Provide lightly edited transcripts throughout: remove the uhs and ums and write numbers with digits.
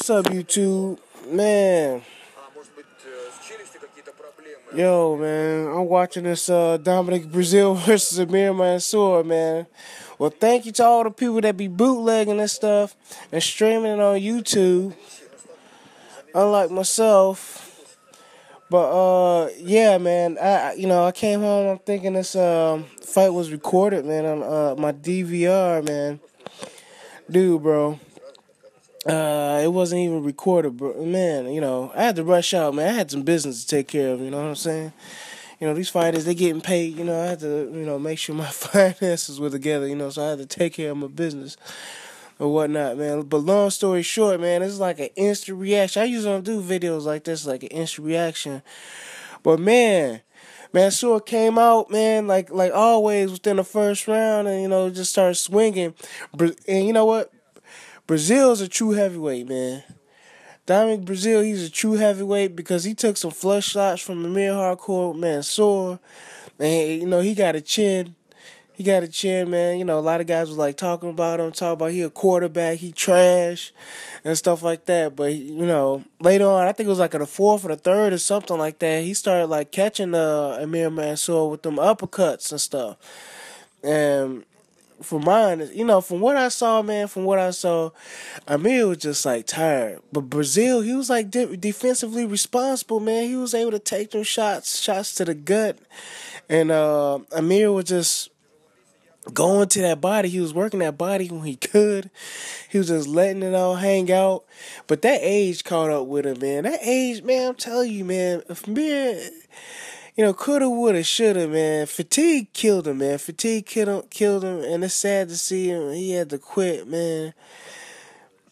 What's up, YouTube? Man, yo, man, I'm watching this Dominic Breazeale versus Amir Mansour, man. Well, thank you to all the people that be bootlegging this stuff and streaming it on YouTube, unlike myself. But yeah, man, I came home. I'm thinking this fight was recorded, man, on my DVR, man. Dude, bro. It wasn't even recorded, bro. Man, I had to rush out, man. I had some business to take care of, you know what I'm saying? These fighters, they getting paid, I had to, make sure my finances were together, so I had to take care of my business or whatnot, man. But long story short, man, it's like an instant reaction. I usually don't do videos like this, like an instant reaction. But man, Mansour came out, man, like always within the first round and, just started swinging. And you know what? Breazeale's a true heavyweight, man. Dominic Breazeale, he's a true heavyweight because he took some flush shots from Amir Mansour. And, he got a chin. He got a chin, man. A lot of guys was like talking about him, talking about he a quarterback, he trash, and stuff like that. But, later on, I think it was like in the fourth or the third or something like that, he started like catching Amir Mansour with them uppercuts and stuff. And from what I saw, man, Amir was just like tired. But Breazeale, he was like defensively responsible, man. He was able to take them shots to the gut. And Amir was just going to that body. He was working that body when he could. He was just letting it all hang out. But that age caught up with him, man. That age, man, I'm telling you, man, if Amir, coulda, woulda, shoulda, man. Fatigue killed him, man. Fatigue killed him, and it's sad to see him. He had to quit, man.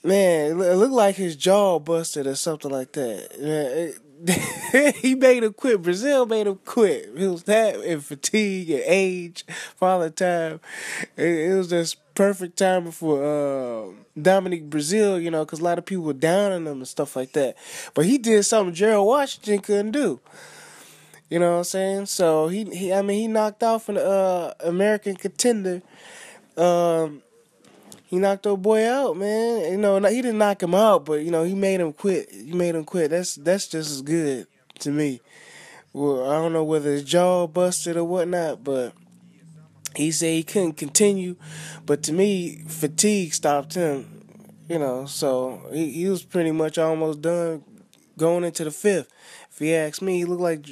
Man, it looked like his jaw busted or something like that. Man, he made him quit. Breazeale made him quit. It was that and fatigue and age, father time. It was just perfect timing for Dominic Breazeale, because a lot of people were down on him and stuff like that. But he did something Gerald Washington couldn't do. You know what I'm saying? So he knocked off an American contender. He knocked old boy out, man. He didn't knock him out, but he made him quit. That's just as good to me. Well, I don't know whether his jaw busted or whatnot, but he said he couldn't continue. But to me, fatigue stopped him. So he was pretty much almost done going into the fifth. If you ask me, he looked like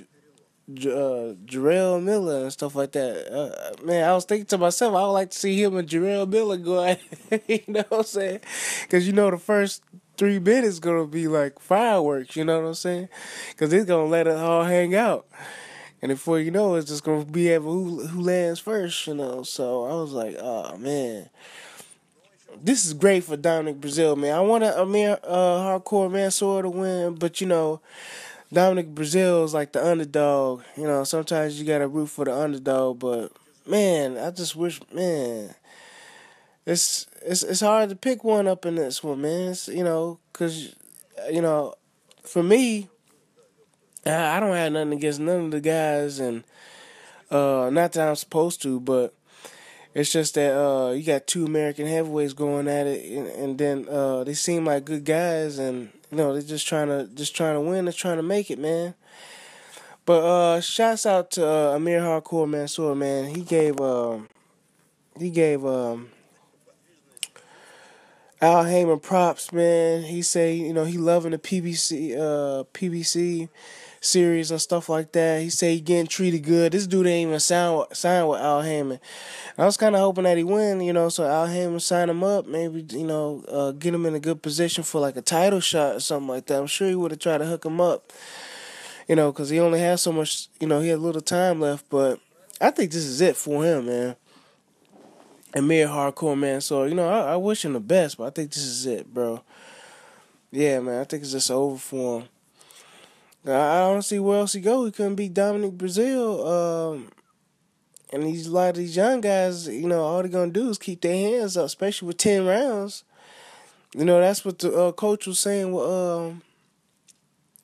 Jarrell Miller and stuff like that. Man, I was thinking to myself, I would like to see him and Jarrell Miller go at it. You know what I'm saying? Because the first 3 minutes going to be like fireworks, you know what I'm saying? Because it's going to let it all hang out. And before you know, it's just going to be who lands first, So I was like, oh, man. This is great for Dominic Breazeale, man. I want Amir Mansour to win, but, Dominic Breazeale is like the underdog. Sometimes you gotta root for the underdog, but man, I just wish, man, it's hard to pick one up in this one, man. Cause for me, I don't have nothing against none of the guys, and not that I'm supposed to, but it's just that you got 2 American heavyweights going at it, and then they seem like good guys, and they're just trying to win, they're trying to make it, man. But shouts out to Amir Mansour, man. He gave Al Heyman props, man. He say he loving the PBC series and stuff like that. He say he getting treated good. This dude ain't even signed with Al Heyman. I was kind of hoping that he win, so Al Heyman sign him up, maybe, get him in a good position for like a title shot or something like that. I'm sure he would have tried to hook him up, because he only has so much, he had little time left, but I think this is it for him, man. Amir man, so, I wish him the best, but I think this is it, bro. Yeah, man, I think it's just over for him. I don't see where else he go. He couldn't beat Dominic Breazeale. And a lot of these young guys, all they're going to do is keep their hands up, especially with 10 rounds. That's what the coach was saying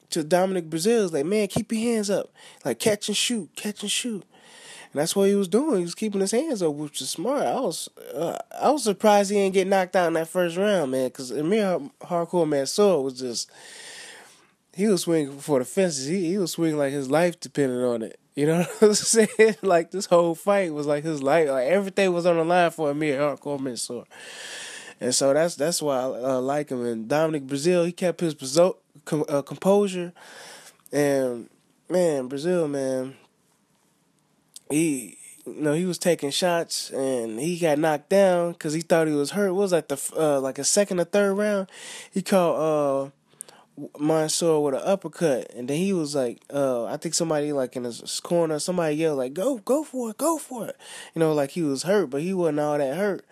to Dominic Breazeale. Like, man, keep your hands up. Like, catch and shoot. And that's what he was doing. He was keeping his hands up, which is smart. I was surprised he didn't get knocked out in that first round, man. Because Amir Hardcore Mansour was just, he was swinging for the fences. He was swinging like his life depended on it. You know what I'm saying? Like this whole fight was like his life. Like everything was on the line for Amir Hardcore Mansour. And so that's why I like him. And Dominic Breazeale, he kept his composure. And man, Breazeale, man, he he was taking shots and he got knocked down because he thought he was hurt. It was like like a second or third round. He caught Mansour with an uppercut, and then he was like, I think somebody like in his corner, somebody yelled like, go for it, go for it. Like he was hurt, but he wasn't all that hurt.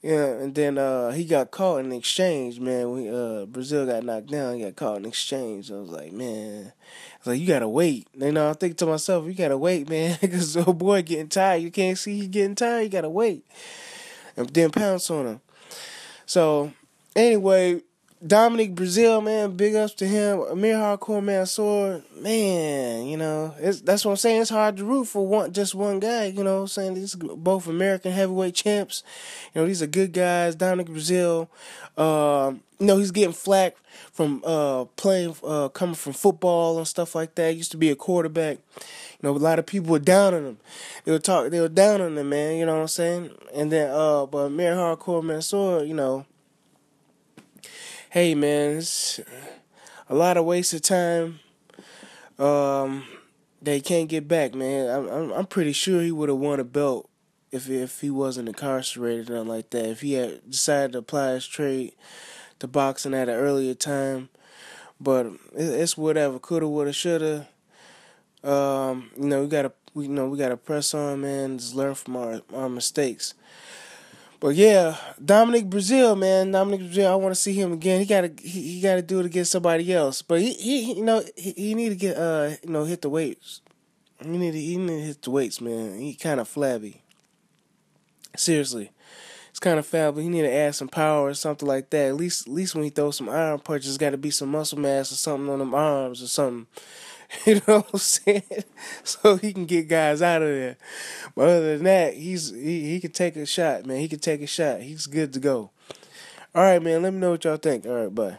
Yeah, and then he got caught in exchange, man. When Breazeale got knocked down, he got caught in exchange. I was like, man, you gotta wait. I'm thinking to myself, you gotta wait, man, because the boy getting tired. You can't see he getting tired. You gotta wait, and then pounce on him. So anyway, Dominic Breazeale, man, big ups to him. Amir Hardcore Mansour, man, that's what I'm saying. It's hard to root for just one guy, what I'm saying? These are both American heavyweight champs. These are good guys. Dominic Breazeale, he's getting flack from playing, coming from football and stuff like that. He used to be a quarterback. A lot of people were down on him. They were down on him, man, you know what I'm saying? And then, but Amir Hardcore Mansour, hey, man, it's a lot of wasted time. They can't get back, man. I'm pretty sure he would have won a belt if he wasn't incarcerated or nothing like that. If he had decided to apply his trade to boxing at an earlier time, but it's whatever. Coulda, woulda, shoulda. We gotta press on, man. Just learn from our mistakes. But yeah, Dominic Breazeale, man. Dominic Breazeale, I want to see him again. He gotta do it against somebody else. But he need to get hit the weights. He need to hit the weights, man. He kind of flabby. Seriously, it's kind of flabby. He need to add some power or something like that. At least when he throws some iron punches, got to be some muscle mass or something on them arms or something. You know what I'm saying? So he can get guys out of there. But other than that, he can take a shot, man. He can take a shot. He's good to go. All right, man. Let me know what y'all think. All right, bye.